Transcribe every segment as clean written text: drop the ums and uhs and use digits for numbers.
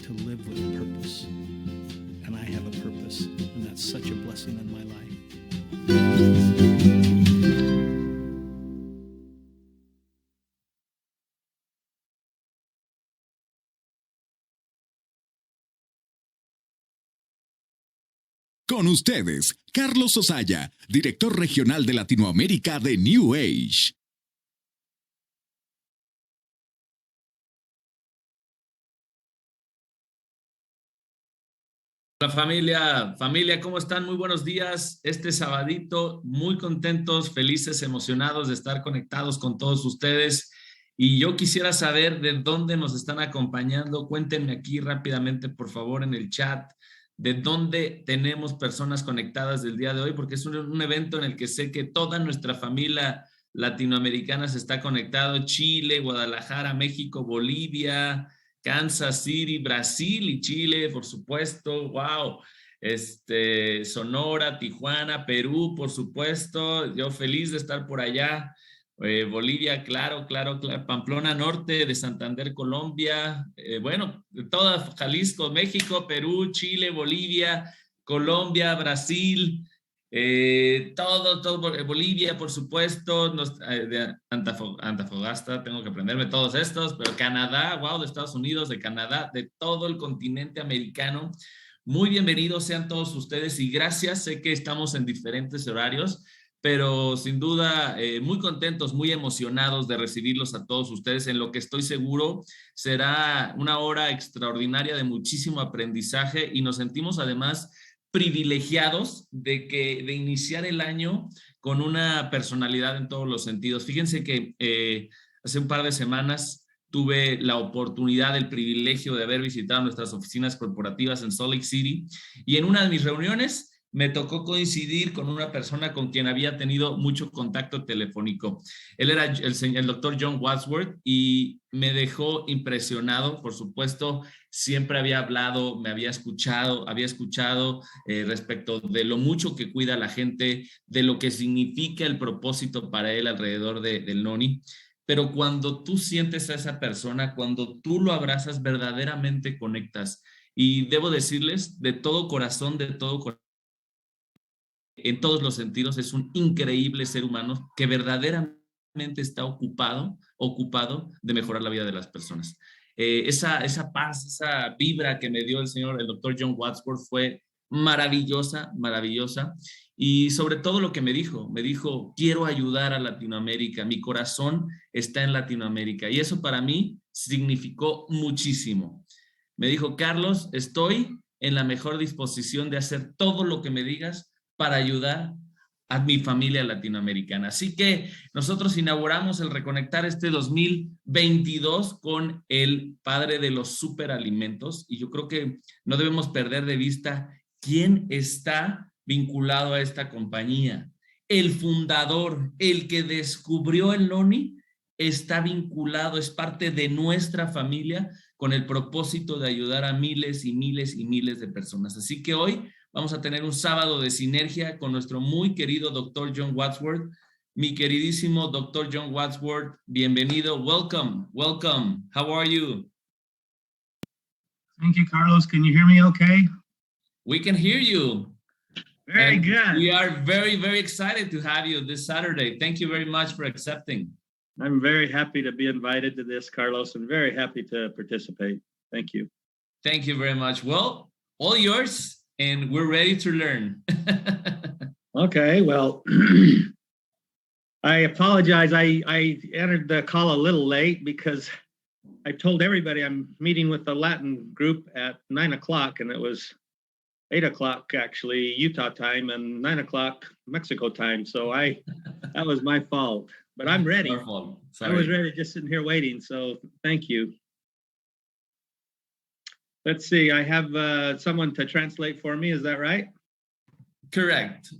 to live with a purpose. And I have a purpose, and that's such a blessing in my life. Con ustedes, Carlos Osaya, director regional de Latinoamérica de New Age. Hola familia, ¿cómo están? Muy buenos días. Este sabadito, muy contentos, felices, emocionados de estar conectados con todos ustedes. Y yo quisiera saber de dónde nos están acompañando. Cuéntenme aquí rápidamente, por favor, en el chat, de dónde tenemos personas conectadas del día de hoy, porque es un evento en el que sé que toda nuestra familia latinoamericana se está conectado. Chile, Guadalajara, México, Bolivia, Kansas City, Brasil y Chile, por supuesto. Wow. Sonora, Tijuana, Perú, por supuesto. Yo feliz de estar por allá. Bolivia, claro. Pamplona Norte, de Santander, Colombia. Bueno, de toda Jalisco, México, Perú, Chile, Bolivia, Colombia, Brasil. Todo Bolivia, por supuesto, de Antofagasta, tengo que aprenderme todos estos, pero Canadá, wow, de Estados Unidos, de Canadá, de todo el continente americano. Muy bienvenidos sean todos ustedes y gracias. Sé que estamos en diferentes horarios, pero sin duda muy contentos, muy emocionados de recibirlos a todos ustedes en lo que estoy seguro será una hora extraordinaria de muchísimo aprendizaje y nos sentimos además privilegiados de iniciar el año con una personalidad en todos los sentidos. Fíjense que hace un par de semanas tuve la oportunidad, el privilegio de haber visitado nuestras oficinas corporativas en Salt Lake City y en una de mis reuniones me tocó coincidir con una persona con quien había tenido mucho contacto telefónico. Él era el doctor John Wadsworth y me dejó impresionado, por supuesto. Siempre había hablado, había escuchado respecto de lo mucho que cuida a la gente, de lo que significa el propósito para él alrededor del Noni. Pero cuando tú sientes a esa persona, cuando tú lo abrazas, verdaderamente conectas. Y debo decirles, de todo corazón, en todos los sentidos, es un increíble ser humano que verdaderamente está ocupado de mejorar la vida de las personas. Esa paz, esa vibra que me dio el doctor John Wadsworth fue maravillosa. Y sobre todo lo que me dijo, quiero ayudar a Latinoamérica, mi corazón está en Latinoamérica. Y eso para mí significó muchísimo. Me dijo, Carlos, estoy en la mejor disposición de hacer todo lo que me digas para ayudar a mi familia latinoamericana. Así que nosotros inauguramos el Reconectar este 2022 con el padre de los superalimentos y yo creo que no debemos perder de vista quién está vinculado a esta compañía. El fundador, el que descubrió el Noni, está vinculado, es parte de nuestra familia con el propósito de ayudar a miles y miles y miles de personas. Así que hoy vamos a tener un sábado de sinergia con nuestro muy querido doctor John Wadsworth. Mi queridísimo doctor John Wadsworth, bienvenido. Welcome. How are you? Thank you, Carlos. Can you hear me okay? We can hear you. Very good. We are very, very excited to have you this Saturday. Thank you very much for accepting. I'm very happy to be invited to this, Carlos, and very happy to participate. Thank you. Thank you very much. Well, all yours, and we're ready to learn. Okay, well, I apologize. I entered the call a little late because I told everybody I'm meeting with the Latin group at 9 o'clock, and it was 8 o'clock, actually, Utah time, and 9 o'clock Mexico time. So that was my fault. But I'm ready. Our fault. Sorry. I was ready, just sitting here waiting. So thank you. Let's see. I have someone to translate for me. Is that right? Correct.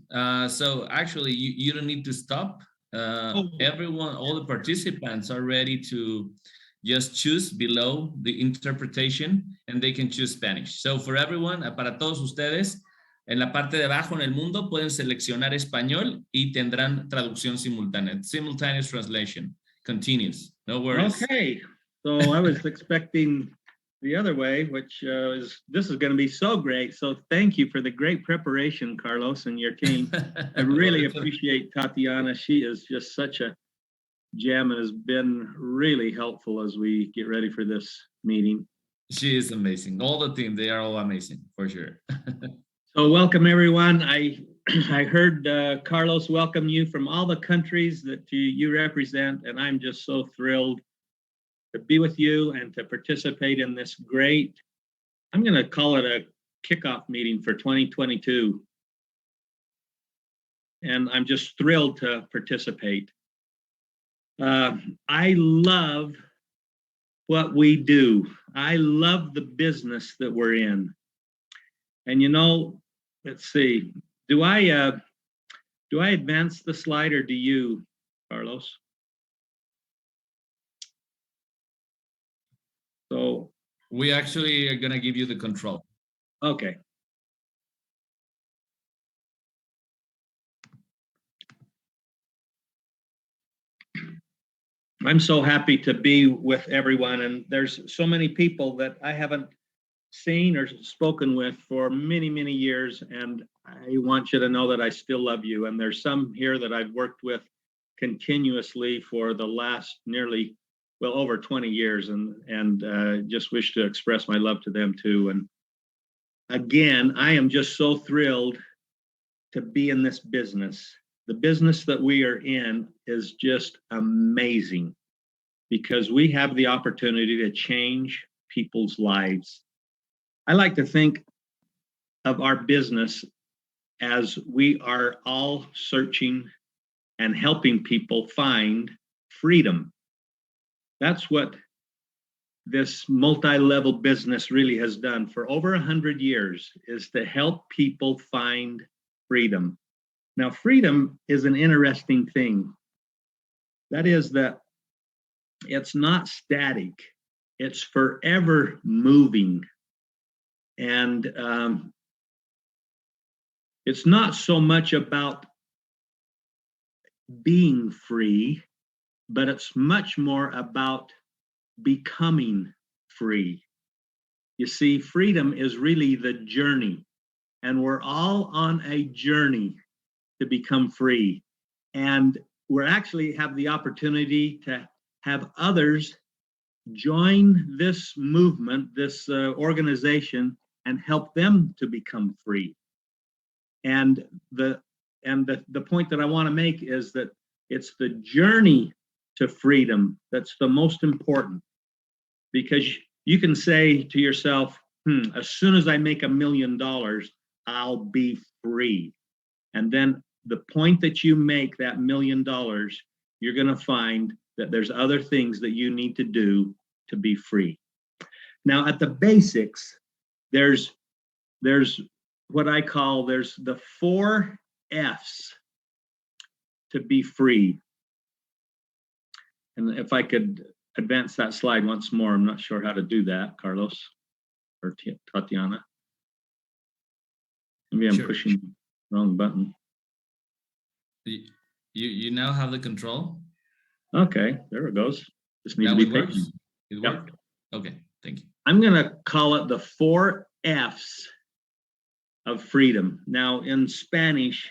So actually, you don't need to stop. Everyone, all the participants are ready to just choose below the interpretation and they can choose Spanish. So for everyone, para todos ustedes, en la parte de abajo en el mundo pueden seleccionar español y tendrán traducción simultánea. Simultaneous translation. Continues. No worries. Okay. So I was expecting the other way, which this is going to be so great. So thank you for the great preparation, Carlos, and your team. I really appreciate Tatiana. She is just such a gem and has been really helpful as we get ready for this meeting. She is amazing. All the team, they are all amazing, for sure. So welcome, everyone. I heard Carlos welcome you from all the countries that you represent, and I'm just so thrilled to be with you and to participate in this great, I'm going to call it a kickoff meeting for 2022. And I'm just thrilled to participate. I love what we do. I love the business that we're in. And you know, let's see, do I advance the slide or do you, Carlos? So we actually are going to give you the control. Okay. I'm so happy to be with everyone, and there's so many people that I haven't seen or spoken with for many, many years, and I want you to know that I still love you. And there's some here that I've worked with continuously for the last nearly, well, over 20 years, and just wish to express my love to them too. And again, I am just so thrilled to be in this business. The business that we are in is just amazing because we have the opportunity to change people's lives. I like to think of our business as we are all searching and helping people find freedom. That's what this multi-level business really has done for over 100 years, is to help people find freedom. Now, freedom is an interesting thing. That is that it's not static. It's forever moving. And it's not so much about being free, but it's much more about becoming free. You see, freedom is really the journey, and we're all on a journey to become free. And we actually have the opportunity to have others join this movement, this organization, and help them to become free. And the point that I want to make is that it's the journey to freedom that's the most important, because you can say to yourself, as soon as I make $1 million, I'll be free. And then the point that you make that $1 million, you're going to find that there's other things that you need to do to be free. Now, at the basics, there's what I call, there's the 4 F's to be free. And if I could advance that slide once more, I'm not sure how to do that, Carlos or Tatiana. Maybe I'm pushing the wrong button. You now have the control. Okay, there it goes. Just need to be patient. It worked? Okay, thank you. I'm going to call it the 4 F's of freedom. Now, in Spanish,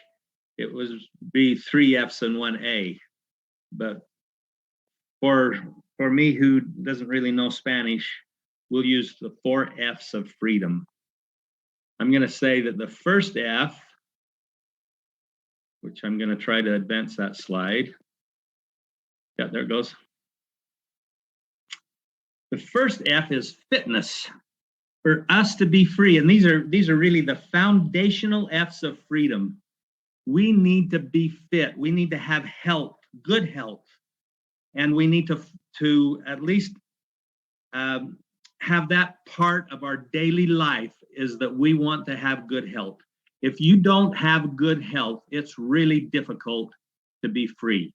it would be 3 F's and 1 A. But for me, who doesn't really know Spanish, we'll use the 4 F's of freedom. I'm going to say that the first F, which I'm going to try to advance that slide. Yeah, there it goes. The first F is fitness. For us to be free, and these are really the foundational F's of freedom. We need to be fit. We need to have health, good health, and we need to at least have that part of our daily life, is that we want to have good health. If you don't have good health, it's really difficult to be free.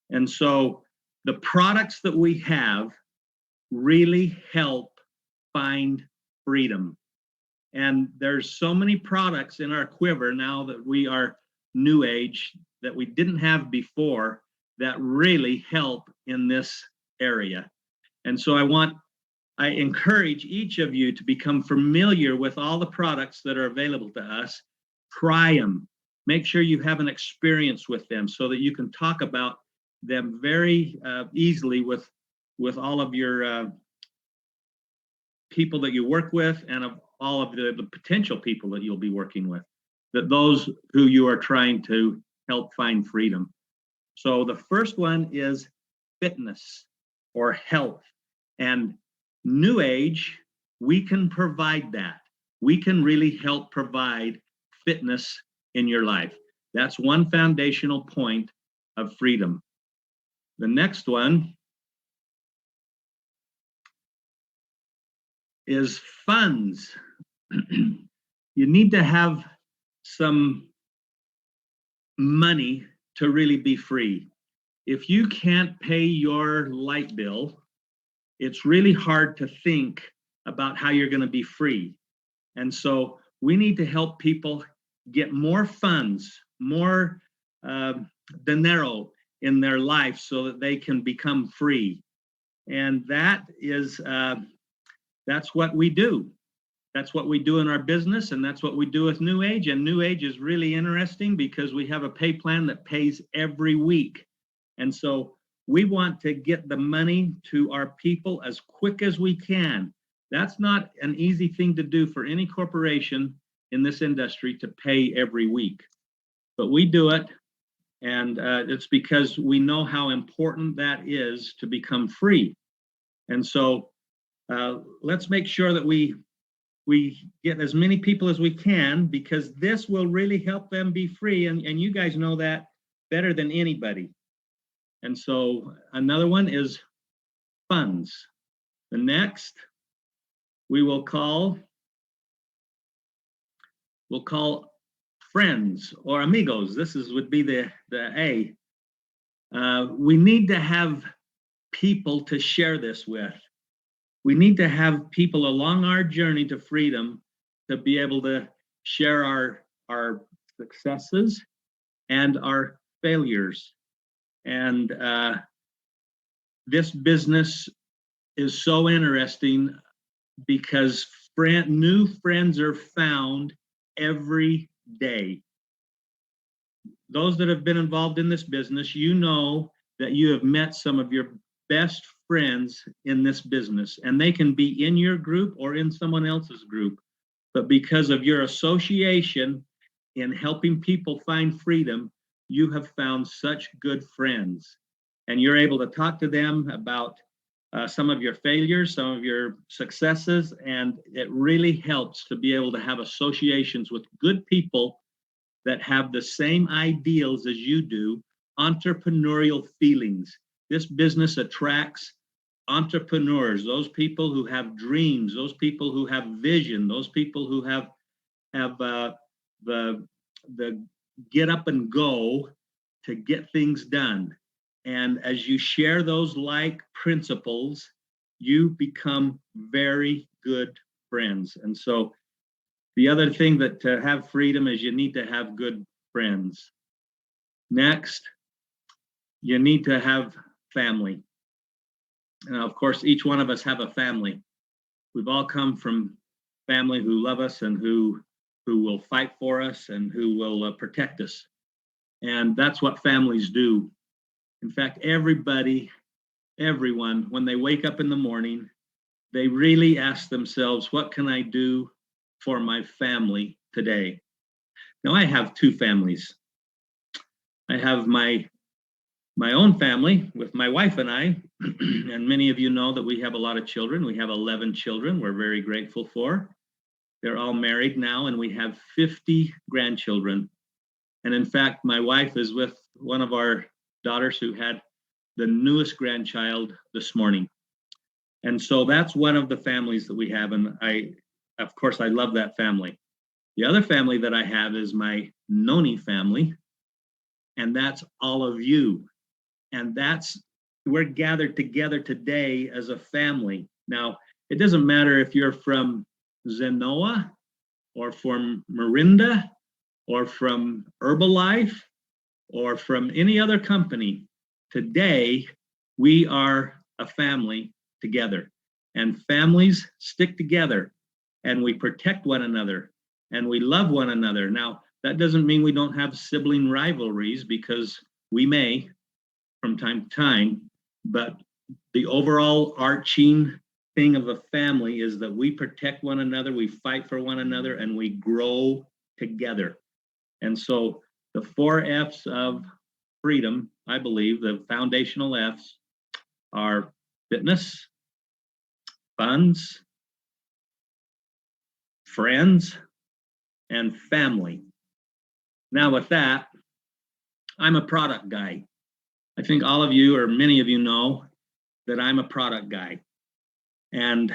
And so the products that we have really help find freedom. And there's so many products in our quiver now that we are new age that we didn't have before that really help in this area. And so I want I encourage each of you to become familiar with all the products that are available to us. Try them. Make sure you have an experience with them so that you can talk about them very easily with all of your people that you work with and of all of the potential people that you'll be working with, that those who you are trying to help find freedom. So the first one is fitness or health. And New Age, we can provide that. We can really help provide fitness in your life. That's one foundational point of freedom. The next one is funds. You need to have some money to really be free. If you can't pay your light bill, it's really hard to think about how you're going to be free. And so we need to help people get more funds, more dinero in their life so that they can become free. And that is, that's what we do. That's what we do in our business, and that's what we do with New Age. And New Age is really interesting because we have a pay plan that pays every week. And so we want to get the money to our people as quick as we can. That's not an easy thing to do for any corporation in this industry to pay every week. But we do it, and it's because we know how important that is to become free. And so let's make sure that we get as many people as we can, because this will really help them be free. And you guys know that better than anybody. And so another one is funds. The next we will call friends or amigos. This would be the A. We need to have people to share this with. We need to have people along our journey to freedom to be able to share our successes and our failures. And this business is so interesting because new friends are found every day. Those that have been involved in this business, you know that you have met some of your best friends in this business, and they can be in your group or in someone else's group. But because of your association in helping people find freedom, you have found such good friends, and you're able to talk to them about some of your failures, some of your successes, and it really helps to be able to have associations with good people that have the same ideals as you do, entrepreneurial feelings. This business attracts entrepreneurs, those people who have dreams, those people who have vision, those people who have the get up and go to get things done. And as you share those like principles, you become very good friends. And so the other thing that to have freedom is you need to have good friends. Next, you need to have family. Now, of course, each one of us have a family. We've all come from family who love us and who will fight for us and who will protect us. And that's what families do. In fact, everyone, when they wake up in the morning, they really ask themselves, what can I do for my family today? Now, I have two families. I have my own family with my wife and I, and many of you know that we have a lot of children. We have 11 children we're very grateful for. They're all married now, and we have 50 grandchildren. And in fact, my wife is with one of our daughters who had the newest grandchild this morning. And so that's one of the families that we have. And of course, I love that family. The other family that I have is my Noni family. And that's all of you. And we're gathered together today as a family. Now, it doesn't matter if you're from Zenoa or from Mirinda or from Herbalife or from any other company. Today, we are a family together. and families stick together, and we protect one another, and we love one another. Now, that doesn't mean we don't have sibling rivalries, because we may from time to time, but the overall arching thing of a family is that we protect one another, we fight for one another, and we grow together. And so the 4 F's of freedom, I believe, the foundational F's are fitness, funds, friends, and family. Now, with that, I'm a product guy. I think all of you, or many of you, know that I'm a product guy. And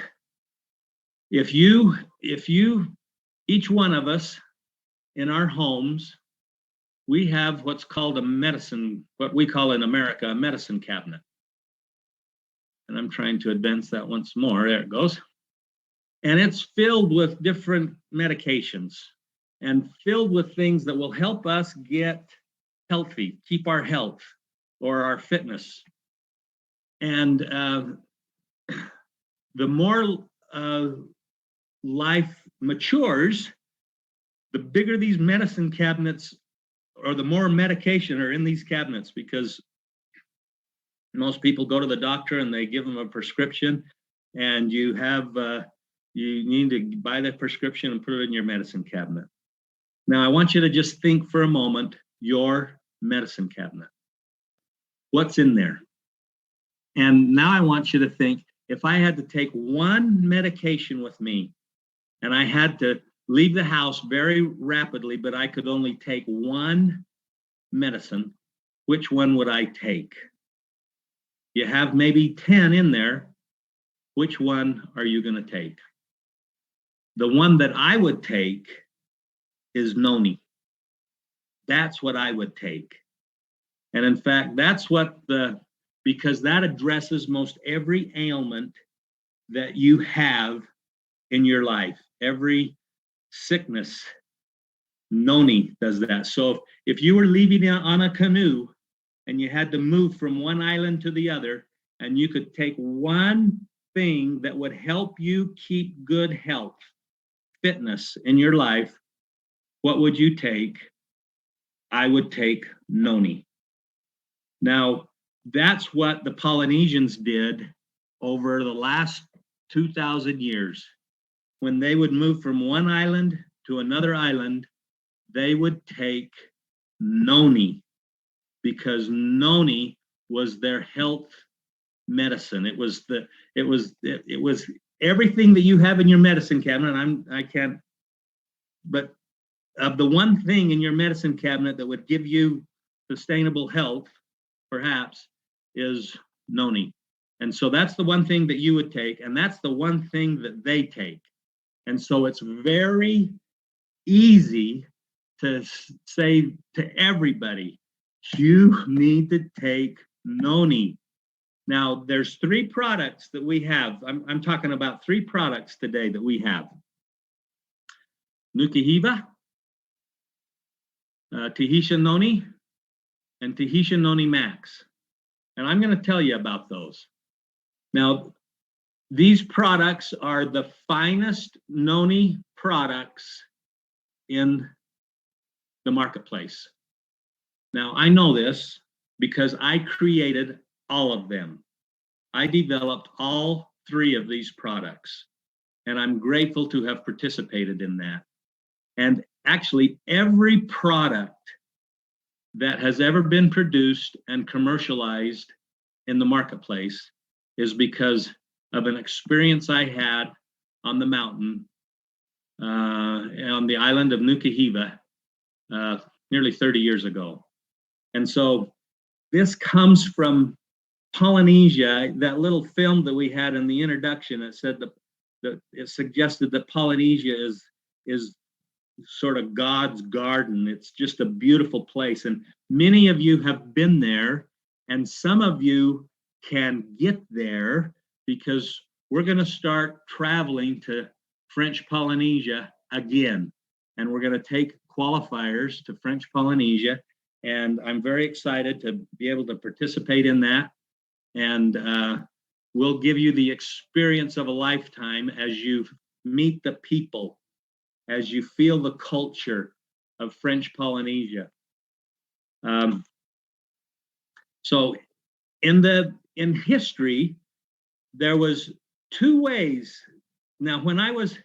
if you, each one of us in our homes, we have what's called a medicine, what we call in America, a medicine cabinet. And I'm trying to advance that once more. There it goes. And it's filled with different medications and filled with things that will help us get healthy, keep our health or our fitness. And the more life matures, the bigger these medicine cabinets, or the more medication are in these cabinets, because most people go to the doctor and they give them a prescription, and you need to buy that prescription and put it in your medicine cabinet. Now, I want you to just think for a moment, your medicine cabinet. What's in there? And now I want you to think, if I had to take one medication with me and I had to leave the house very rapidly, but I could only take one medicine, which one would I take? You have maybe 10 in there. Which one are you going to take? The one that I would take is Noni. That's what I would take. And in fact, that's what because that addresses most every ailment that you have in your life, every sickness. Noni does that. So if you were leaving on a canoe and you had to move from one island to the other, and you could take one thing that would help you keep good health, fitness in your life, what would you take? I would take Noni. Now, that's what the Polynesians did over the last 2,000 years. When they would move from one island to another island, they would take Noni, because Noni was their health medicine. It was everything that you have in your medicine cabinet. I can't, but of the one thing in your medicine cabinet that would give you sustainable health, perhaps, is Noni. And so that's the one thing that you would take, and that's the one thing that they take. And so it's very easy to say to everybody, you need to take Noni. Now, there's 3 products that we have. I'm talking about 3 products today that we have. Nukuhiva, Tahitian Noni, and Tahitian Noni Max. And I'm going to tell you about those. Now, these products are the finest Noni products in the marketplace. Now, I know this because I created all of them. I developed all 3 of these products, and I'm grateful to have participated in that. And actually, every product that has ever been produced and commercialized in the marketplace is because of an experience I had on the mountain on the island of Nukuhiva nearly 30 years ago. And so this comes from Polynesia. That little film that we had in the introduction, it said that it suggested that Polynesia is sort of God's garden. It's just a beautiful place. And many of you have been there, and some of you can get there, because we're going to start traveling to French Polynesia again. And we're going to take qualifiers to French Polynesia. And I'm very excited to be able to participate in that. And will give you the experience of a lifetime as you meet the people, as you feel the culture of French Polynesia. So in history, there was two ways. Now, when I was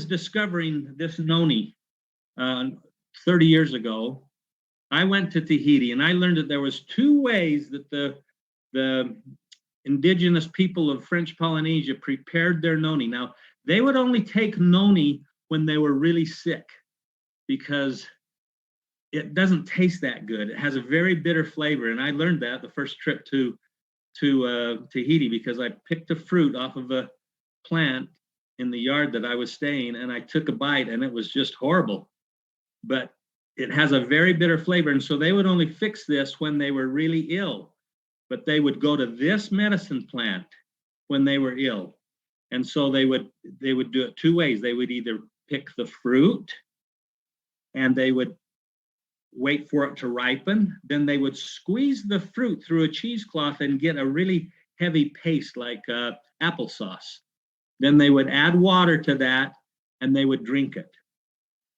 discovering this noni 30 years ago, I went to Tahiti and I learned that there was two ways that the indigenous people of French Polynesia prepared their noni. Now, they would only take noni when they were really sick because it doesn't taste that good. It has a very bitter flavor. And I learned that the first trip to Tahiti because I picked a fruit off of a plant in the yard that I was staying and I took a bite and it was just horrible. But it has a very bitter flavor. And so they would only fix this when they were really ill. But they would go to this medicine plant when they were ill. And so they would do it two ways. They would either pick the fruit and they would wait for it to ripen. Then they would squeeze the fruit through a cheesecloth and get a really heavy paste like applesauce. Then they would add water to that and they would drink it.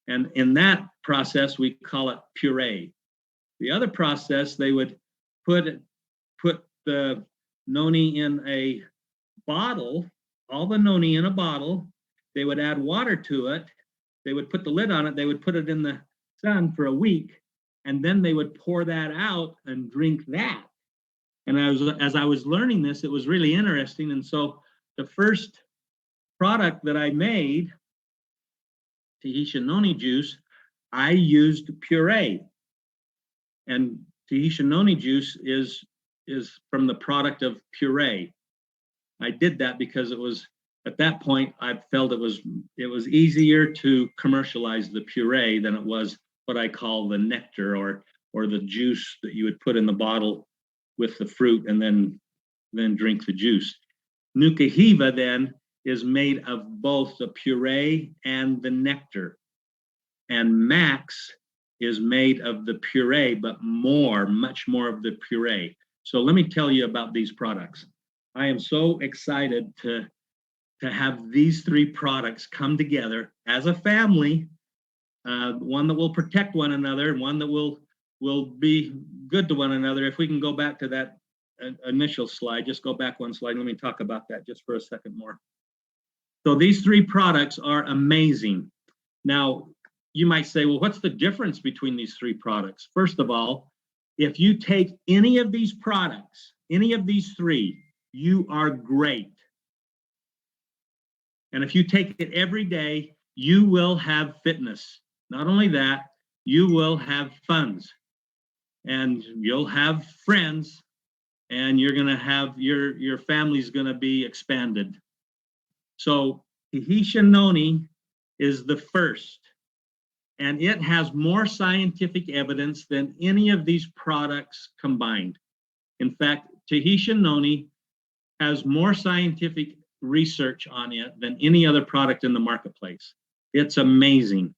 And in that process, we call it puree. The other process, they would put the noni in a bottle, all the noni in a bottle. They would add water to it. They would put the lid on it. They would put it in the sun for a week. And then they would pour that out and drink that. And as I was learning this, it was really interesting. And so the first product that I made, Tahitian noni juice, I used puree. And Tahitian noni juice is from the product of puree. I did that because it was at that point I felt it was easier to commercialize the puree than it was what I call the nectar or the juice that you would put in the bottle with the fruit and then drink the juice. Nuka Hiva then is made of both the puree and the nectar. And Max is made of the puree, but much more of the puree. So let me tell you about these products. I am so excited to have these three products come together as a family, one that will protect one another and one that will be good to one another. If we can go back to that initial slide, just go back one slide. Let me talk about that just for a second more. So these three products are amazing. Now, you might say, well, what's the difference between these three products? First of all, if you take any of these products, any of these three, you are great. And if you take it every day, you will have fitness. Not only that, you will have funds and you'll have friends and you're going to have your family's going to be expanded. So Tahitian noni is the first, and it has more scientific evidence than any of these products combined. In fact, Tahitian noni has more scientific research on it than any other product in the marketplace. It's amazing.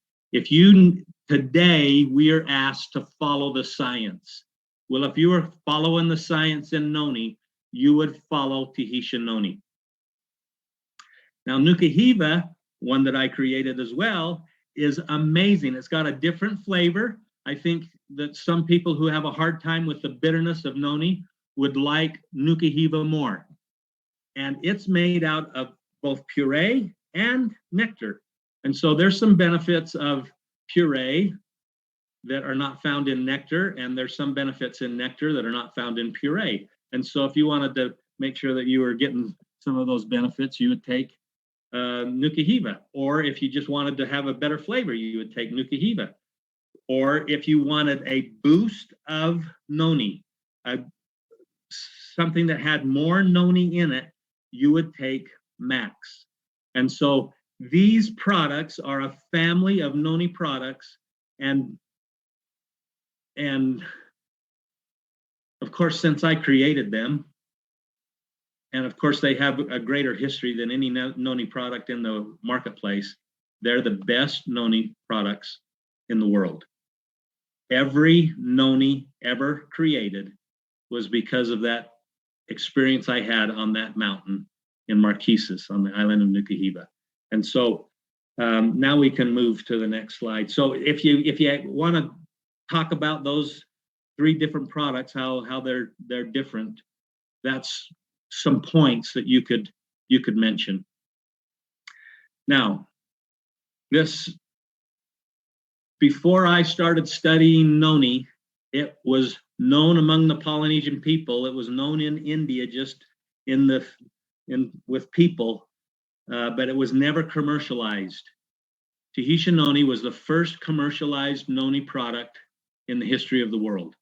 Today we are asked to follow the science. Well, if you were following the science in noni, you would follow Tahitian noni. Now, Nuka Hiva, one that I created as well, is amazing. It's got a different flavor. I think that some people who have a hard time with the bitterness of noni would like Nuka Hiva more. And it's made out of both puree and nectar. And so there's some benefits of puree that are not found in nectar, and there's some benefits in nectar that are not found in puree. And so if you wanted to make sure that you were getting some of those benefits, you would take Nuka Hiva. Or if you just wanted to have a better flavor, you would take Nuka Hiva. Or if you wanted a boost of noni, something that had more noni in it, you would take Max. And so these products are a family of noni products, and of course, since I created them, and of course they have a greater history than any noni product in the marketplace, they're the best noni products in the world. Every noni ever created was because of that experience I had on that mountain in Marquesas on the island of Nukuhiva. And so now we can move to the next slide. So if you want to talk about those 3 different products, how they're different, that's some points that you could mention. Now, this, before I started studying Noni, it was known among the Polynesian people. It was known in India, just with people, but it was never commercialized. Tahitian Noni was the first commercialized Noni product in the history of the world.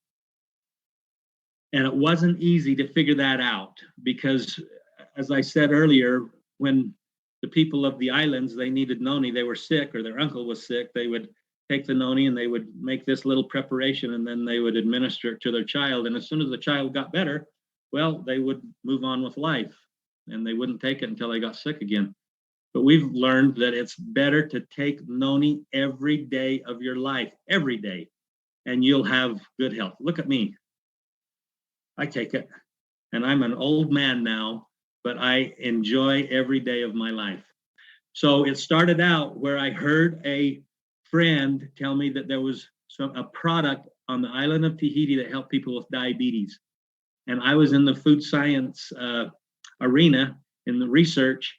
And it wasn't easy to figure that out because, as I said earlier, when the people of the islands, they needed Noni, they were sick or their uncle was sick, they would take the Noni and they would make this little preparation and then they would administer it to their child. And as soon as the child got better, well, they would move on with life and they wouldn't take it until they got sick again. But we've learned that it's better to take Noni every day of your life, every day, and you'll have good health. Look at me. I take it, and I'm an old man now, but I enjoy every day of my life. So it started out where I heard a friend tell me that there was a product on the island of Tahiti that helped people with diabetes. And I was in the food science arena in the research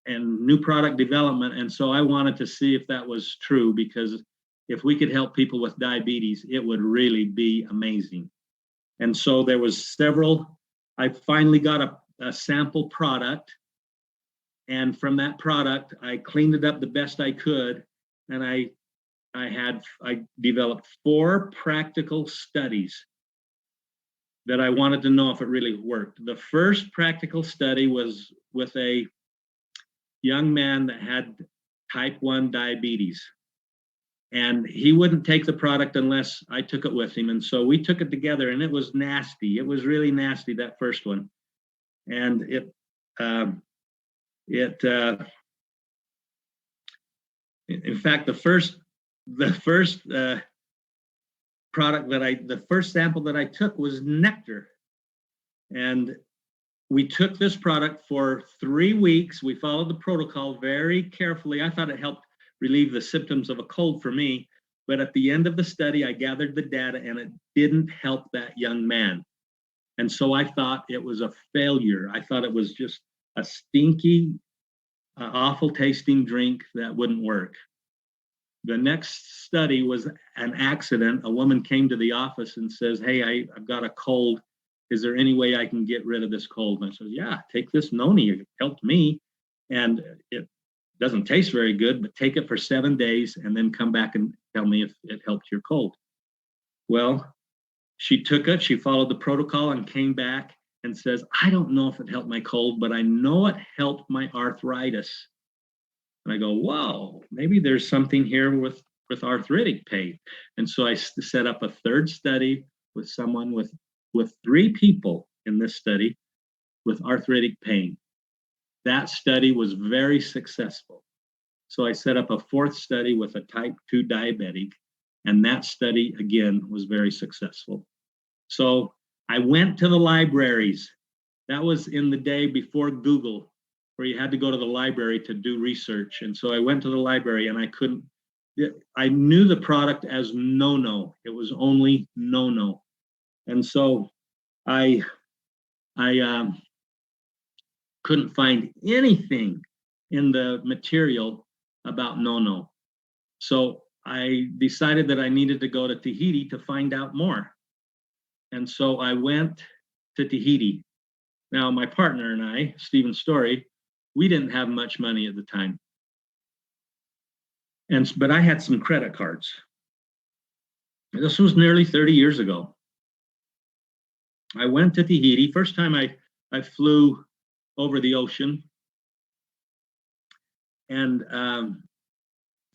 and new product development. And so I wanted to see if that was true, because if we could help people with diabetes, it would really be amazing. And so there was several. I finally got a sample product. And from that product, I cleaned it up the best I could. And I developed 4 practical studies that I wanted to know if it really worked. The first practical study was with a young man that had type 1 diabetes. And he wouldn't take the product unless I took it with him. And so we took it together, and it was nasty. It was really nasty, that first one. And in fact, the first sample that I took was nectar. And we took this product for 3 weeks. We followed the protocol very carefully. I thought it helped relieve the symptoms of a cold for me. But at the end of the study, I gathered the data, and it didn't help that young man. And so I thought it was a failure. I thought it was just a stinky, awful tasting drink that wouldn't work. The next study was an accident. A woman came to the office and says, "Hey, I've got a cold. Is there any way I can get rid of this cold?" And I said, "Yeah, take this Noni. It helped me. And it doesn't taste very good, but take it for 7 days and then come back and tell me if it helped your cold." Well, she took it, she followed the protocol and came back and says, "I don't know if it helped my cold, but I know it helped my arthritis." And I go, "Whoa, maybe there's something here with arthritic pain." And so I set up a third study with someone with 3 people in this study with arthritic pain. That study was very successful. So I set up a 4th study with a type 2 diabetic, and that study again was very successful. So I went to the libraries. That was in the day before Google, where you had to go to the library to do research. And so I went to the library, and I knew the product as No-No. It was only No-No. And so I couldn't find anything in the material about No-No. So I decided that I needed to go to Tahiti to find out more. And so I went to Tahiti. Now, my partner and I, Stephen Story, we didn't have much money at the time. But I had some credit cards. This was nearly 30 years ago. I went to Tahiti. First time I flew over the ocean. And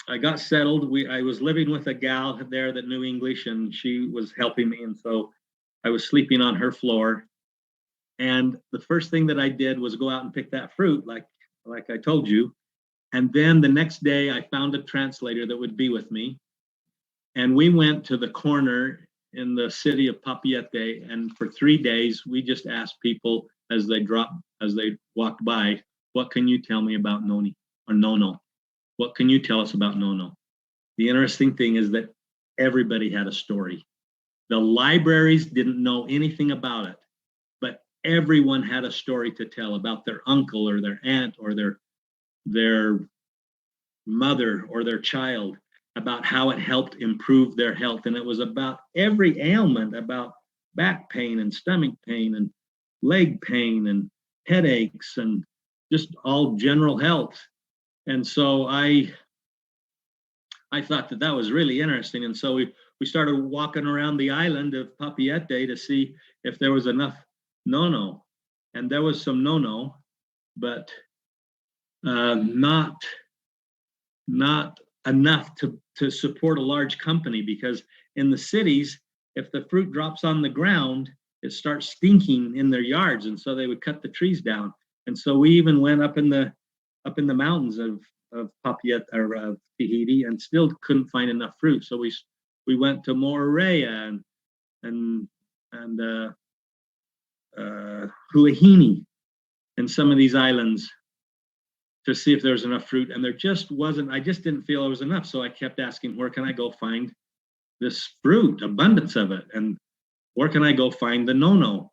I got settled. I was living with a gal there that knew English, and she was helping me. And so I was sleeping on her floor. And the first thing that I did was go out and pick that fruit, like I told you. And then the next day, I found a translator that would be with me. And we went to the corner in the city of Papeete. And for 3 days, we just asked people as they walked by, what can you tell me about Noni or Nono? What can you tell us about Nono? The interesting thing is that everybody had a story. The libraries didn't know anything about it, but everyone had a story to tell about their uncle or their aunt or their mother or their child, about how it helped improve their health. And it was about every ailment, about back pain and stomach pain and leg pain and headaches and just all general health. And so I thought that was really interesting. And so we started walking around the island of Papeete to see if there was enough nono. And there was some nono, but not enough to support a large company, because in the cities, if the fruit drops on the ground, it starts stinking in their yards, and so they would cut the trees down. And so we even went up in the mountains of Papeete or of Tahiti and still couldn't find enough fruit. So we went to Moorea and Huahine and some of these islands to see if there was enough fruit, and there just wasn't. I just didn't feel there was enough, so I kept asking, where can I go find this fruit, abundance of it, and where can I go find the nono?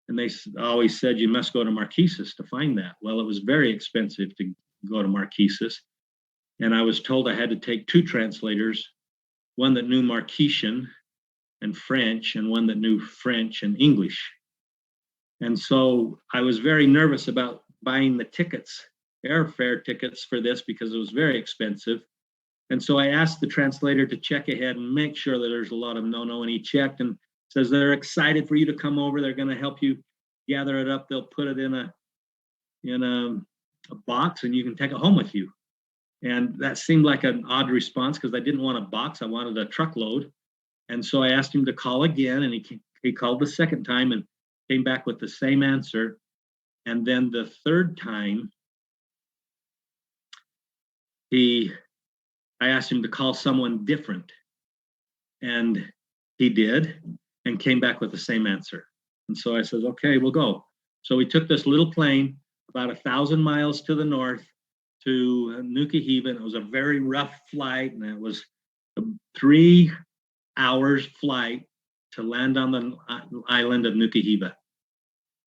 And they always said, you must go to Marquesas to find that. Well, it was very expensive to go to Marquesas, and I was told I had to take 2 translators, one that knew Marquesian and French, and one that knew French and English. And so I was very nervous about buying the tickets, airfare tickets for this, because it was very expensive. And so I asked the translator to check ahead and make sure that there's a lot of nono, and he checked and says they're excited for you to come over. They're going to help you gather it up. They'll put it in a box and you can take it home with you. And that seemed like an odd response, because I didn't want a box, I wanted a truckload. And so I asked him to call again, and he called the second time and came back with the same answer. And then the third time, I asked him to call someone different, and he did, and came back with the same answer. And so I said, okay, we'll go. So we took this little plane about 1,000 miles to the north to Nuku Hiva. It was a very rough flight, and it was a 3 hours flight to land on the island of Nuku Hiva.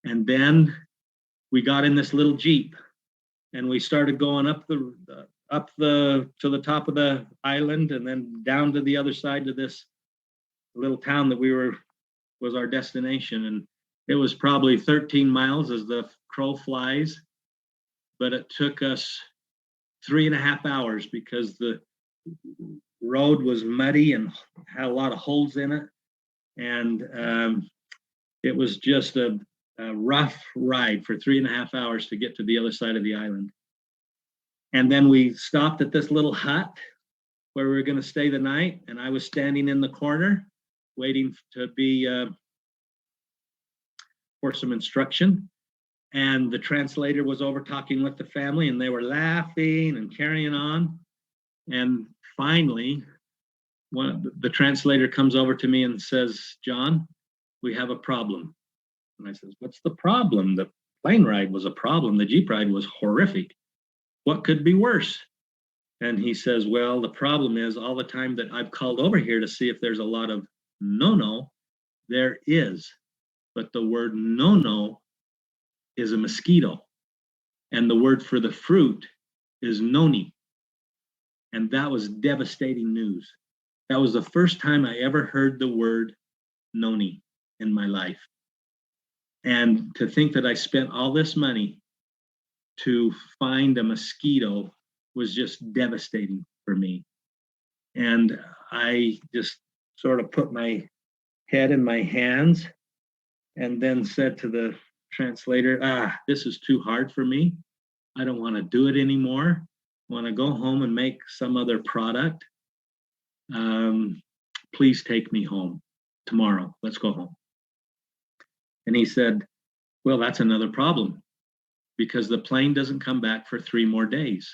And then we got in this little Jeep, and we started going up to the top of the island, and then down to the other side to this little town that was our destination. And it was probably 13 miles as the crow flies, but it took us 3.5 hours because the road was muddy and had a lot of holes in it. And it was just a rough ride for 3.5 hours to get to the other side of the island. And then we stopped at this little hut where we were going to stay the night. And I was standing in the corner waiting to be for some instruction. And the translator was over talking with the family, and they were laughing and carrying on. And finally, the translator comes over to me and says, John, we have a problem. And I says, what's the problem? The plane ride was a problem. The Jeep ride was horrific. What could be worse? And he says, well, the problem is all the time that I've called over here to see if there's a lot of nono, there is. But the word nono is a mosquito. And the word for the fruit is noni. And that was devastating news. That was the first time I ever heard the word noni in my life. And to think that I spent all this money to find a mosquito was just devastating for me. And I just sort of put my head in my hands and then said to the translator, this is too hard for me. I don't want to do it anymore. I want to go home and make some other product. Please take me home tomorrow. Let's go home. And he said, well, that's another problem, because the plane doesn't come back for 3 more days.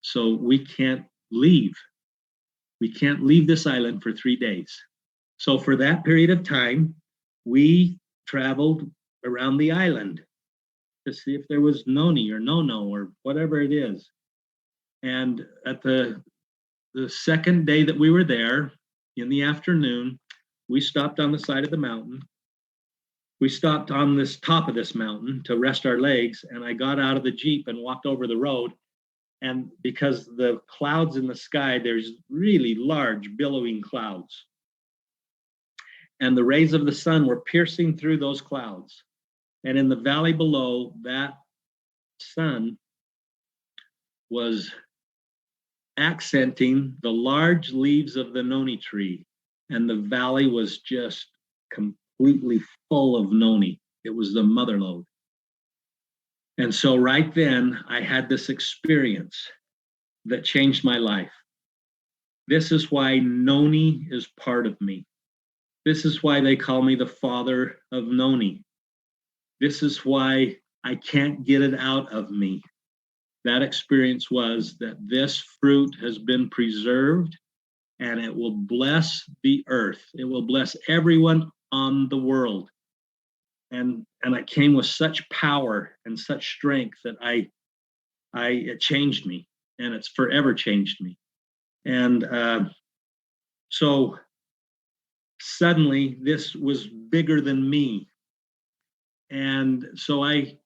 So we can't leave. We can't leave this island for 3 days. So for that period of time, we traveled around the island. to see if there was Noni or no or whatever it is. And at the second day that we were there, in the afternoon, we stopped on the side of the mountain. We stopped on this top of this mountain to rest our legs, and I got out of the Jeep and walked over the road. And because the clouds in the sky, there's really large billowing clouds. And the rays of the sun were piercing through those clouds. And in the valley below, that sun was accenting the large leaves of the Noni tree. And the valley was just completely full of Noni. It was the mother lode. And so right then, I had this experience that changed my life. This is why Noni is part of me. This is why they call me the father of Noni. This is why I can't get it out of me. That experience was that this fruit has been preserved and it will bless the earth. It will bless everyone on the world. And I came with such power and such strength that it changed me, and it's forever changed me. And so suddenly this was bigger than me. And so I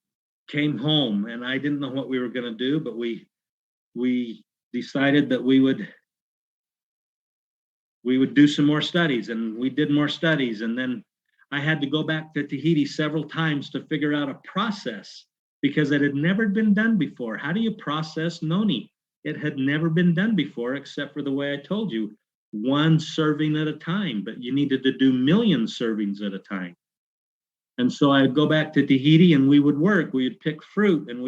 came home, and I didn't know what we were going to do, but we decided that we would do some more studies, and we did more studies. And then I had to go back to Tahiti several times to figure out a process, because it had never been done before. How do you process Noni? It had never been done before, except for the way I told you, one serving at a time, but you needed to do million servings at a time. And so I'd go back to Tahiti, and we would work. We would pick fruit, and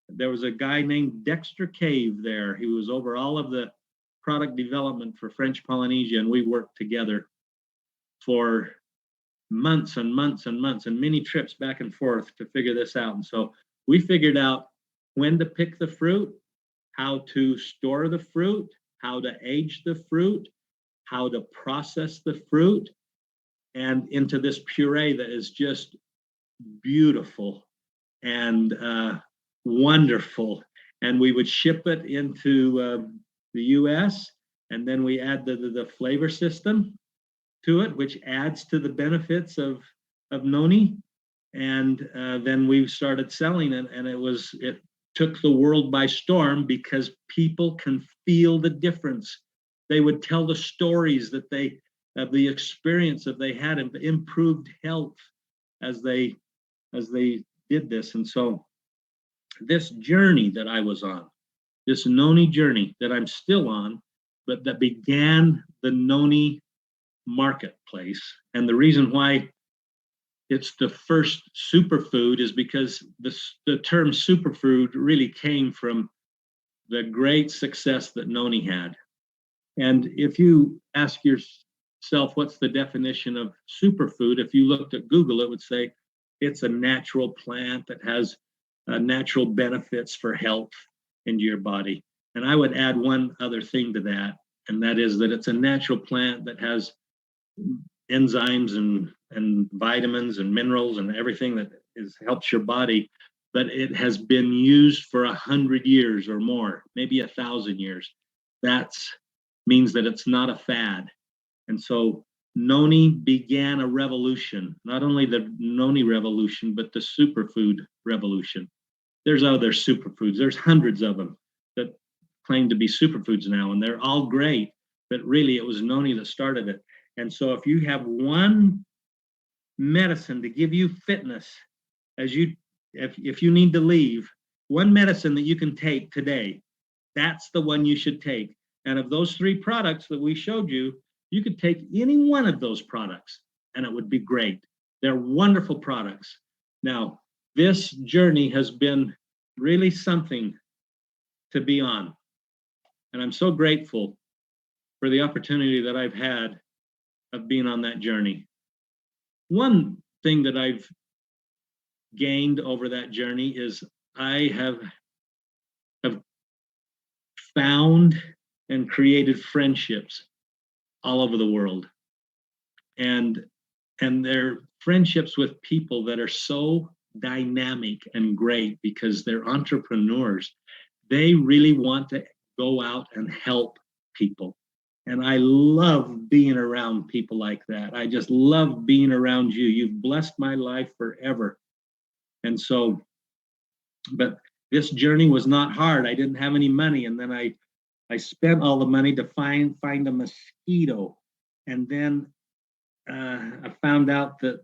there was a guy named Dexter Cave there. He was over all of the product development for French Polynesia, and we worked together for months and months and months, and many trips back and forth to figure this out. And so we figured out when to pick the fruit, how to store the fruit, how to age the fruit, how to process the fruit, and into this puree that is just beautiful and wonderful. And we would ship it into the US, and then we add the flavor system to it, which adds to the benefits of Noni. And then we started selling it, and it took the world by storm, because people can feel the difference. They would tell the stories of the experience that they had and improved health as they did this. And so this journey that I was on, this Noni journey that I'm still on, but that began the Noni marketplace. And the reason why it's the first superfood is because the term superfood really came from the great success that Noni had. And if you ask yourself, what's the definition of superfood? If you looked at Google, it would say it's a natural plant that has natural benefits for health into your body. And I would add one other thing to that, and that is that it's a natural plant that has enzymes and vitamins and minerals and everything that helps your body, but it has been used for 100 years or more, maybe 1,000 years. That means that it's not a fad. And so Noni began a revolution, not only the Noni revolution, but the superfood revolution. There's other superfoods. There's hundreds of them that claim to be superfoods now, and they're all great, but really it was Noni that started it. And so if you have one medicine to give you fitness, if you need to leave, one medicine that you can take today, that's the one you should take. And of those 3 products that we showed you, you could take any one of those products and it would be great. They're wonderful products. Now, this journey has been really something to be on. And I'm so grateful for the opportunity that I've had of being on that journey. One thing that I've gained over that journey is I have found and created friendships all over the world. And they're friendships with people that are so dynamic and great because they're entrepreneurs. They really want to go out and help people. And I love being around people like that. I just love being around you. You've blessed my life forever. And so, but this journey was not hard. I didn't have any money. And then I spent all the money to find a mosquito. And then I found out that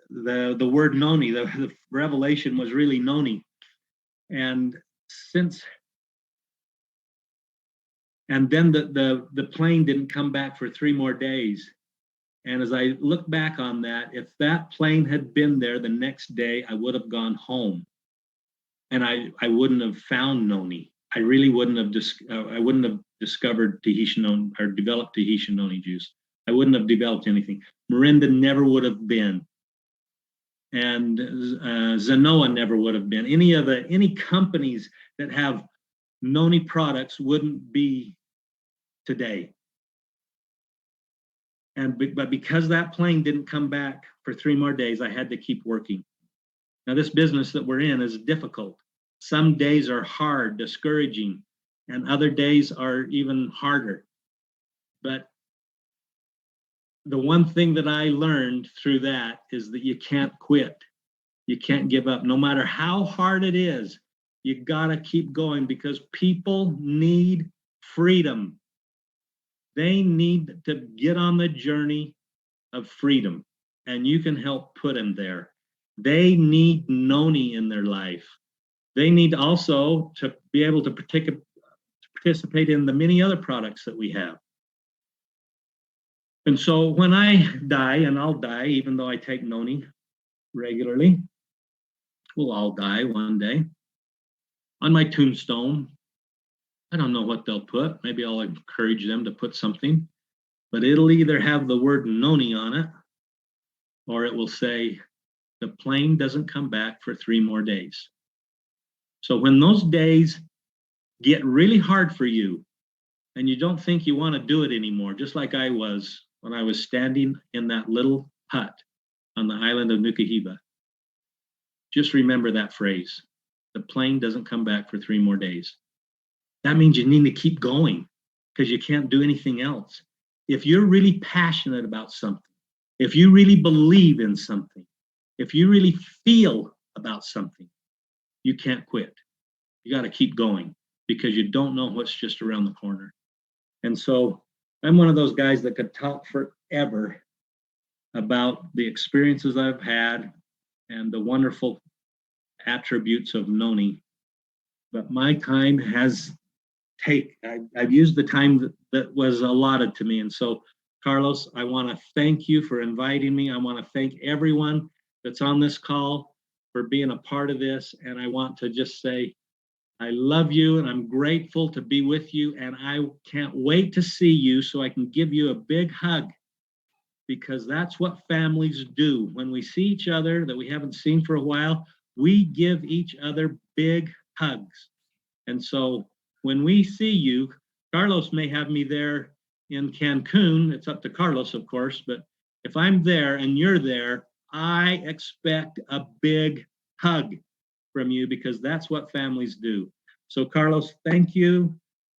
the word Noni, the revelation was really Noni. And then the plane didn't come back for 3 more days. And as I look back on that, if that plane had been there the next day, I would have gone home, and I wouldn't have found Noni. I really wouldn't have I wouldn't have discovered Tahitian Noni or developed Tahitian Noni juice. I wouldn't have developed anything. Mirinda never would have been, and Zanoa never would have been. Any companies that have Noni products wouldn't be today. But because that plane didn't come back for 3 more days, I had to keep working. Now, this business that we're in is difficult. Some days are hard, discouraging, and other days are even harder. But the one thing that I learned through that is that you can't quit. You can't give up. No matter how hard it is, you gotta keep going because people need freedom. They need to get on the journey of freedom, and you can help put them there. They need Noni in their life. They need also to be able to participate in the many other products that we have. And so when I die, and I'll die, even though I take Noni regularly, we'll all die one day. On my tombstone, I don't know what they'll put. Maybe I'll encourage them to put something, but it'll either have the word Noni on it, or it will say, the plane doesn't come back for 3 more days. So when those days get really hard for you and you don't think you want to do it anymore, just like I was when I was standing in that little hut on the island of Nukuhiva, just remember that phrase. The plane doesn't come back for 3 more days. That means you need to keep going because you can't do anything else. If you're really passionate about something, if you really believe in something, if you really feel about something, you can't quit. You got to keep going because you don't know what's just around the corner. And so I'm one of those guys that could talk forever about the experiences I've had and the wonderful attributes of Noni. But my time has I've used the time that was allotted to me. And so, Carlos, I want to thank you for inviting me. I want to thank everyone that's on this call for being a part of this. And I want to just say, I love you and I'm grateful to be with you. And I can't wait to see you so I can give you a big hug, because that's what families do. When we see each other that we haven't seen for a while, we give each other big hugs. And so when we see you, Carlos may have me there in Cancun. It's up to Carlos, of course, but if I'm there and you're there, I expect a big hug from you because that's what families do. So Carlos, thank you.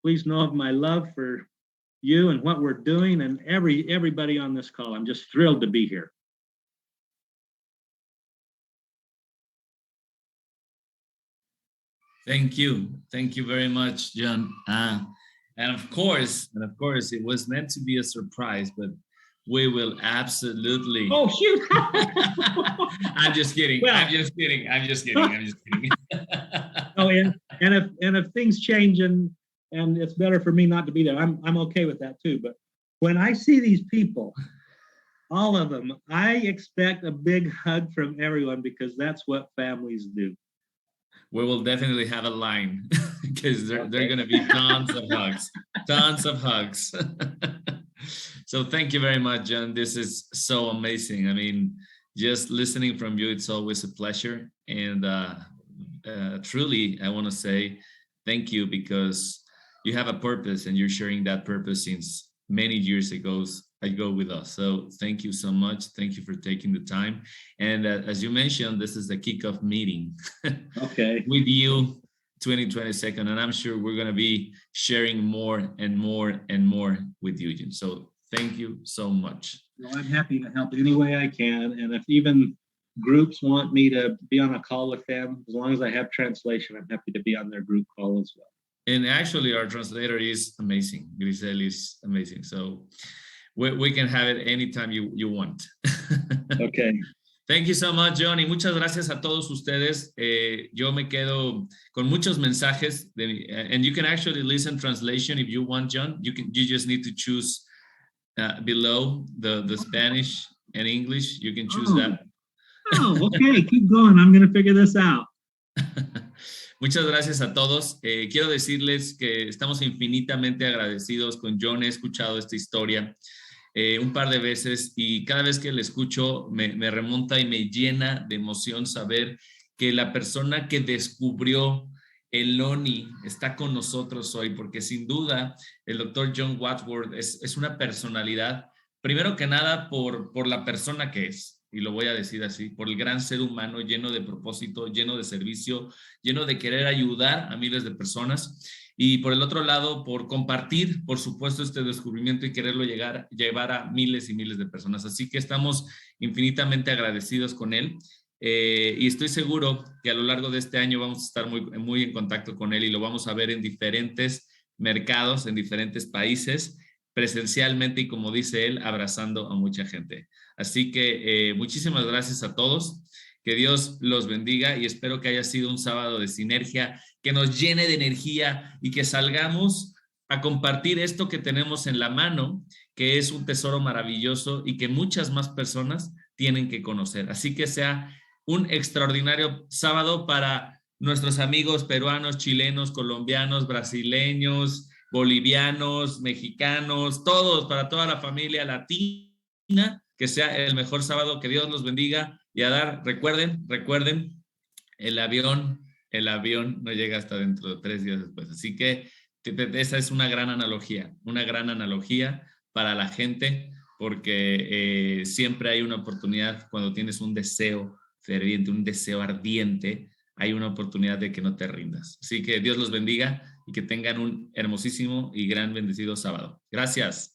Please know of my love for you and what we're doing and everybody on this call. I'm just thrilled to be here. Thank you. Thank you very much, John. And of course, it was meant to be a surprise, but we will absolutely. Oh, shoot. I'm just kidding. Well, I'm just kidding. Oh, yeah. And if things change and it's better for me not to be there, I'm okay with that too. But when I see these people, all of them, I expect a big hug from everyone because that's what families do. We will definitely have a line because they're going to be tons of hugs. So thank you very much, John. This is so amazing. I mean, just listening from you, it's always a pleasure. And truly, I want to say thank you because you have a purpose and you're sharing that purpose since many years ago. go with us. So thank you so much. Thank you for taking the time. And as you mentioned, this is the kickoff meeting Okay. with you 2022. And I'm sure we're going to be sharing more and more and more with you, Jim. So thank you so much. Well, I'm happy to help any way I can. And if even groups want me to be on a call with them, as long as I have translation, I'm happy to be on their group call as well. And actually, our translator is amazing. Grisel is amazing. So we can have it anytime you want. Okay. Thank you so much, John. Y muchas gracias a todos ustedes. Yo me quedo con muchos mensajes. And you can actually listen translation if you want, John. You just need to choose below the Spanish and English. You can choose that. Oh, okay. Keep going. I'm going to figure this out. Muchas gracias a todos. Quiero decirles que estamos infinitamente agradecidos con John. He escuchado esta historia un par de veces y cada vez que la escucho me remonta y me llena de emoción saber que la persona que descubrió el Noni está con nosotros hoy, porque sin duda el doctor John Wadsworth es una personalidad, primero que nada por la persona que es. Y lo voy a decir así, por el gran ser humano lleno de propósito, lleno de servicio, lleno de querer ayudar a miles de personas. Y por el otro lado, por compartir, por supuesto, este descubrimiento y quererlo llevar a miles y miles de personas. Así que estamos infinitamente agradecidos con él. Y estoy seguro que a lo largo de este año vamos a estar muy en contacto con él y lo vamos a ver en diferentes mercados, en diferentes países, presencialmente y, como dice él, abrazando a mucha gente. Así que muchísimas gracias a todos, que Dios los bendiga y espero que haya sido un sábado de sinergia, que nos llene de energía y que salgamos a compartir esto que tenemos en la mano, que es un tesoro maravilloso y que muchas más personas tienen que conocer. Así que sea un extraordinario sábado para nuestros amigos peruanos, chilenos, colombianos, brasileños, bolivianos, mexicanos, todos, para toda la familia latina. Que sea el mejor sábado, que Dios los bendiga y recuerden, el avión no llega hasta dentro de 3 días después. Así que esa es una gran analogía para la gente, porque siempre hay una oportunidad cuando tienes un deseo ferviente, un deseo ardiente, hay una oportunidad de que no te rindas. Así que Dios los bendiga y que tengan un hermosísimo y gran bendecido sábado. Gracias.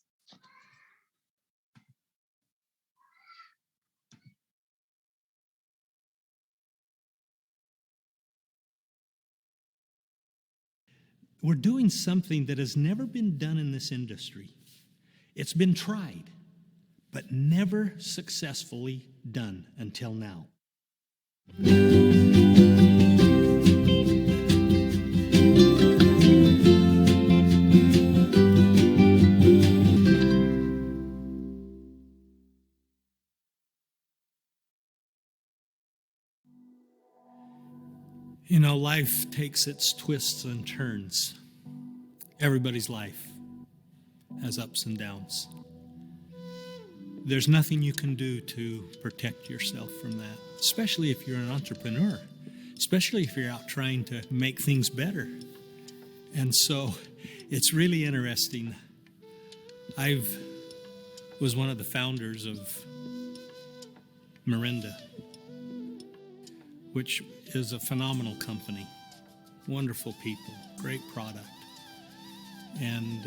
We're doing something that has never been done in this industry. It's been tried, but never successfully done until now. You know, life takes its twists and turns. Everybody's life has ups and downs. There's nothing you can do to protect yourself from that, especially if you're an entrepreneur, especially if you're out trying to make things better. And so it's really interesting. I was one of the founders of Mirinda, which is a phenomenal company, wonderful people, great product. And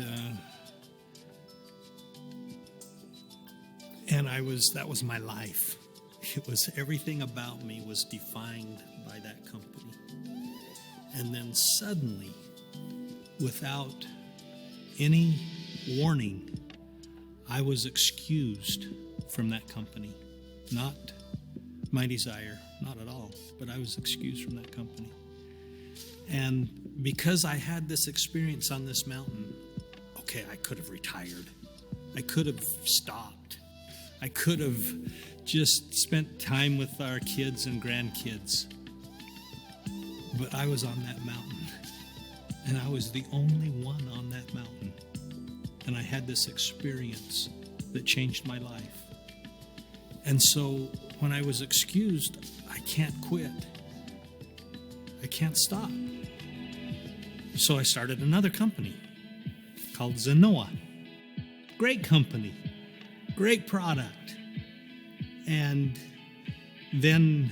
that was my life. It was everything about me was defined by that company. And then suddenly, without any warning, I was excused from that company. Not my desire, not at all, but I was excused from that company. And because I had this experience on this mountain, okay, I could have retired. I could have stopped. I could have just spent time with our kids and grandkids. But I was on that mountain, and I was the only one on that mountain. And I had this experience that changed my life. And so when I was excused, I can't quit. I can't stop. So I started another company called Zenoa. Great company. great product. And then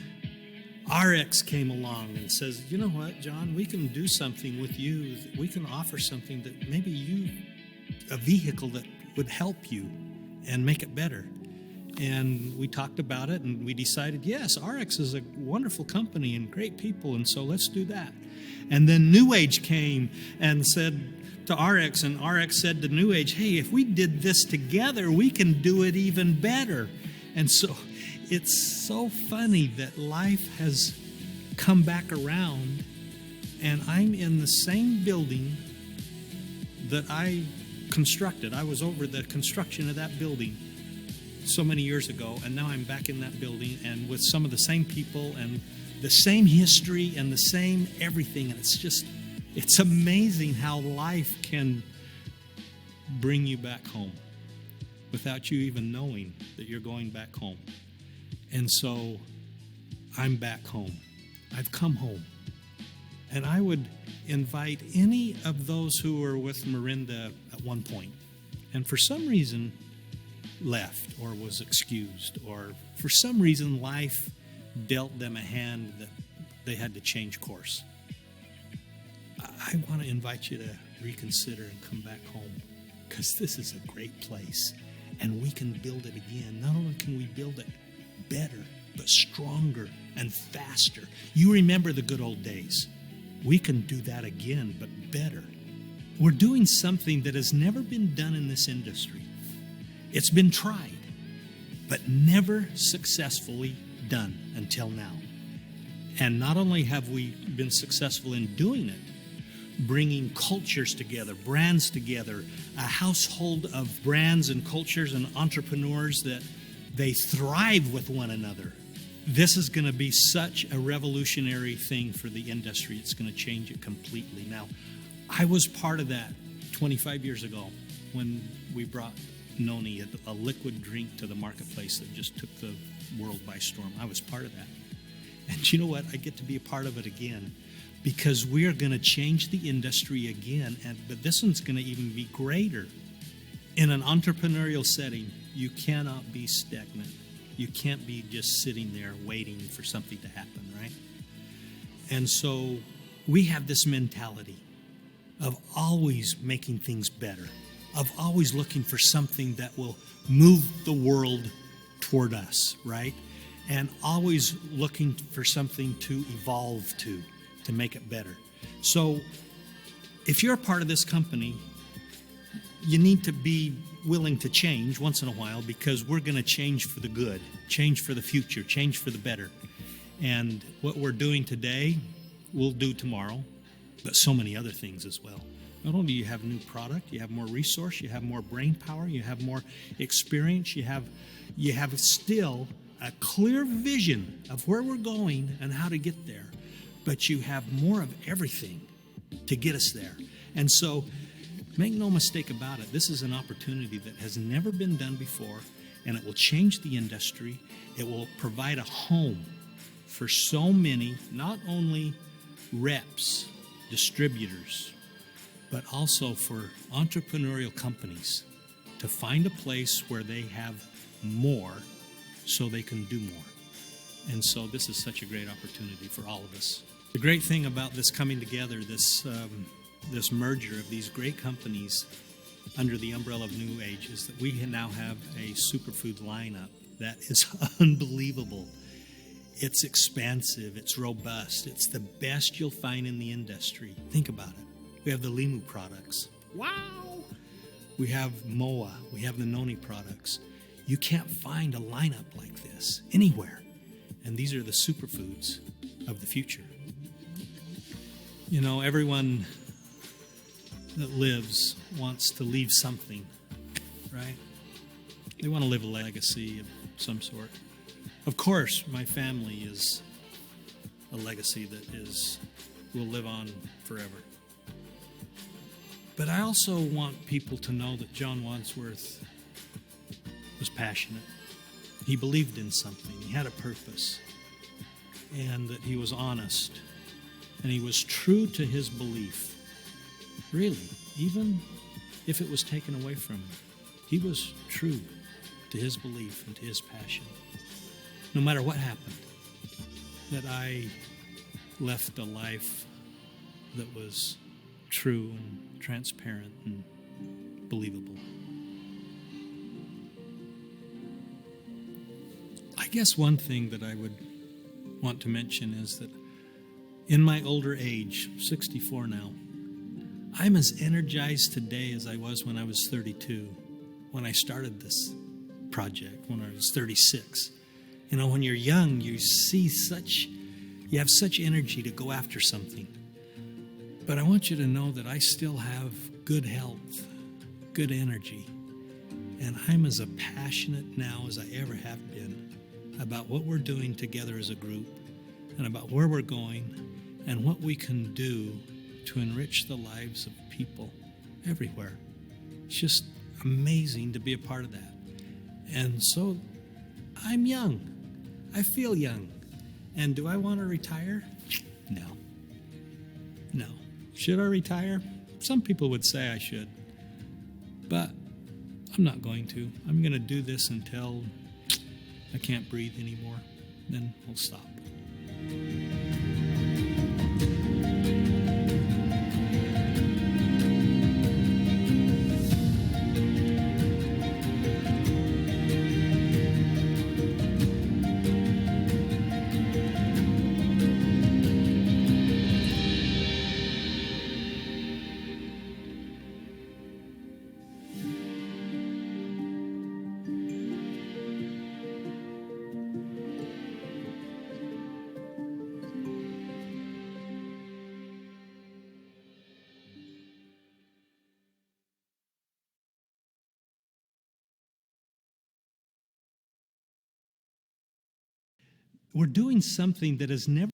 RX came along and says, you know what, John, we can do something with you. We can offer something that maybe a vehicle that would help you and make it better. And we talked about it and we decided, yes, RX is a wonderful company and great people, and so let's do that. And then New Age came and said to RX, and RX said to New Age, hey, if we did this together, we can do it even better. And so it's so funny that life has come back around, and I'm in the same building that I constructed. I was over the construction of that building so many years ago, and now I'm back in that building and with some of the same people and the same history and the same everything. And it's amazing how life can bring you back home without you even knowing that you're going back home. And so I'm back home. I've come home. And I would invite any of those who were with Miranda at one point, and for some reason left or was excused, or for some reason life dealt them a hand that they had to change course. I want to invite you to reconsider and come back home, because this is a great place and we can build it again. Not only can we build it better, but stronger and faster. You remember the good old days. We can do that again, but better. We're doing something that has never been done in this industry. It's been tried, but never successfully done until now. And not only have we been successful in doing it, bringing cultures together, brands together, a household of brands and cultures and entrepreneurs that they thrive with one another. This is going to be such a revolutionary thing for the industry. It's going to change it completely. Now, I was part of that 25 years ago when we brought Noni, a liquid drink, to the marketplace that just took the world by storm. I was part of that. And you know what? I get to be a part of it again, because we are going to change the industry again. But this one's going to even be greater. In an entrepreneurial setting, you cannot be stagnant. You can't be just sitting there waiting for something to happen, right? And so we have this mentality of always making things better, of always looking for something that will move the world toward us, right? And always looking for something to evolve to make it better. So if you're a part of this company, you need to be willing to change once in a while, because we're going to change for the good, change for the future, change for the better. And what we're doing today, we'll do tomorrow, but so many other things as well. Not only do you have new product, you have more resource, you have more brain power, you have more experience, you have still a clear vision of where we're going and how to get there, but you have more of everything to get us there. And so make no mistake about it, this is an opportunity that has never been done before, and it will change the industry. It will provide a home for so many, not only reps, distributors, but also for entrepreneurial companies to find a place where they have more so they can do more. And so this is such a great opportunity for all of us. The great thing about this coming together, this merger of these great companies under the umbrella of New Age, is that we now have a superfood lineup that is unbelievable. It's expansive, it's robust, it's the best you'll find in the industry. Think about it. We have the Limu products. Wow! We have MOA, we have the Noni products. You can't find a lineup like this anywhere. And these are the superfoods of the future. You know, everyone that lives wants to leave something, right? They want to live a legacy of some sort. Of course, my family is a legacy that will live on forever. But I also want people to know that John Wadsworth was passionate. He believed in something. He had a purpose. And that he was honest. And he was true to his belief. Really, even if it was taken away from him. He was true to his belief and to his passion. No matter what happened, that I left a life that was true and transparent and believable. I guess one thing that I would want to mention is that in my older age, 64 now, I'm as energized today as I was when I was 32, when I started this project, when I was 36. You know, when you're young, you have such energy to go after something. But I want you to know that I still have good health, good energy, and I'm as passionate now as I ever have been about what we're doing together as a group and about where we're going and what we can do to enrich the lives of people everywhere. It's just amazing to be a part of that. And so I'm young. I feel young. And do I want to retire? No. No. Should I retire? Some people would say I should. But I'm not going to. I'm going to do this until I can't breathe anymore. Then I'll stop. We're doing something that has never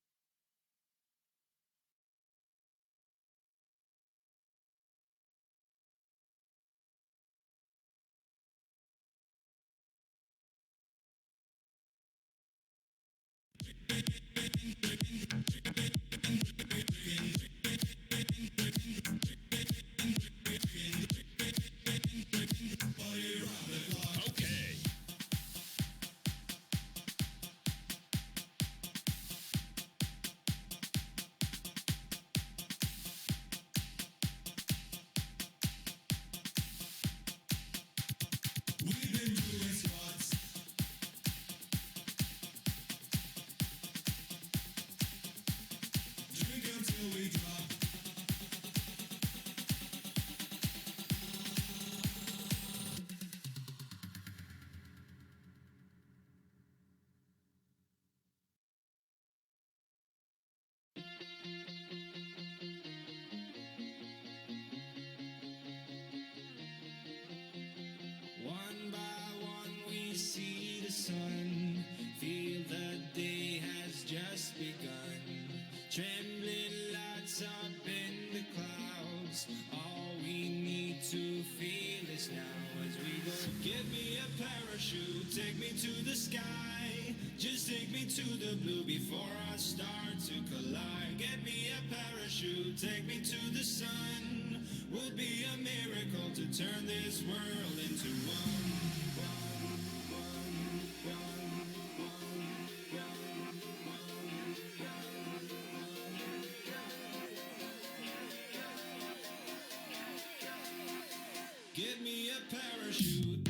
One by one we see the sun, feel the day has just begun. Trembling lights up in the clouds, all we need to feel is now as we go. Give me a parachute, take me to the sky, just take me to the blue before I start to collide. Get me a parachute, take me to the sun, would be a miracle to turn this world into one. Give me a parachute.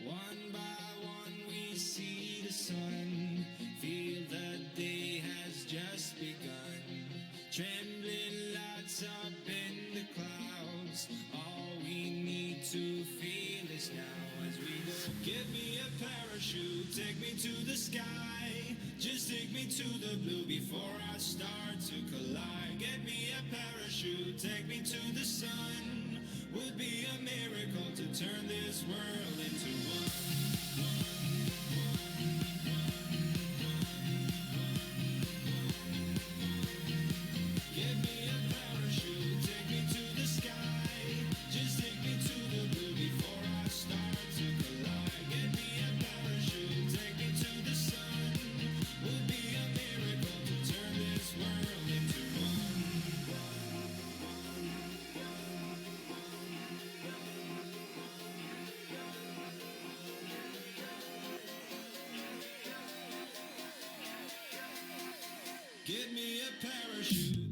One by one we see the sun, feel the day has just begun. Trembling lights up in the clouds, all we need to feel is now as we go. Give me a parachute, take me to the sky. Just take me to the blue before I start to collide. Get me a parachute, take me to the sun. Would be a miracle to turn this world into one. Give me a parachute, take me to the sky. Just take me to the blue before I start to collide. Give me a parachute, take me to the sun. Would be a miracle to turn this world into one. Give me a parachute.